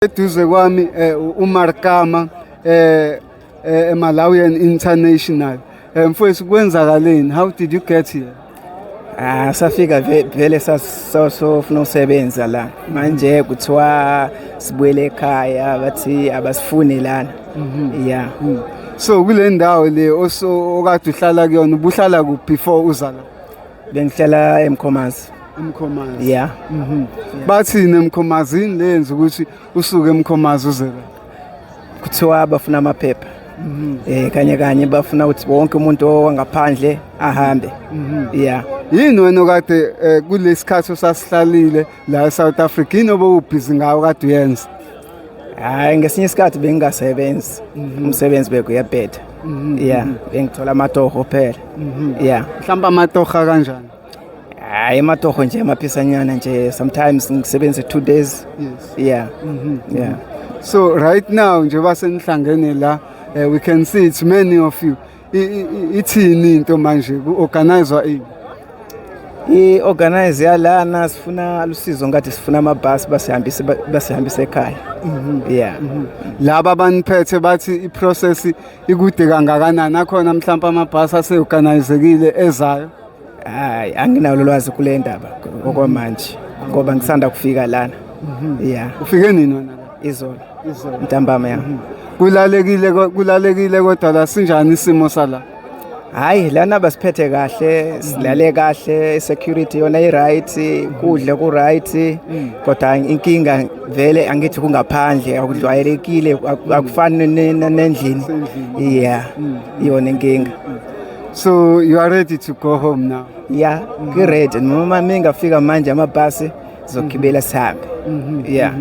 Eduze kwami uMarikama Malawian International. Mfowethu kwenzakaleni? How did you get here? Safika vele sofuna usebenza la manje kuthiwa sibuyele ekhaya bathi abasifuni lana. Yeah. So kule ndawo le okade uhlala kuyona ubuhlala kuphi before uza la? Bengihlala eMkhomazi. eMkhomazi. Yeah. Bathi neMkhomazini lenza ukuthi usuke eMkhomazi uze la. Kuthiwa bafuna amaphepha. Kanye bafuna ukuthi wonke umuntu owangaphandle ahambe. Yeah. Yini wena okade kulesikhathi osasihlalile la eSouth Africa inobo ubhizi ngawo kade uyenza? Ngesinye isikhathi bengingasebenzi. Umsebenzi bekuyabheda. Yeah, bengithola amatoho phela. Yeah. Mhlawumbe amatoha kanjani? Amatoho nje amaphisanyana nje, sometimes ngisebenza 2 days. Yes. Yeah. Yeah. So right now nje basenihlangene la we can see it's many of you. Ithini into manje ku-organizewa ini? I-organize yalana sifuna lusizo ngathi sifuna amabhasi basihambise ekhaya. Yeah. Laba baniphethe bathi iprocess ikude kangakanani, akhona mhlawumbe amabhasi aseorganizekile ezayo? Anginalo lwazi kule ndaba okwamanje ngoba ngisanda kufika lana. Yeah. Ufike nini wena la? Izolo. Ntambama ya. Kulalekile kodwa la sinjani isimo sala? Lana basiphethe kahle, silale kahle, security yona i-right, kudle ku-right, kodwa inkinga vele angithi kungaphandle akudlwayelekile, akufani nendlini. Yeah. Iyona inkinga. So you are ready to go home now? Yeah, ngi-ready noma mingafika manje amabhasi zogibela sihambe. Yeah.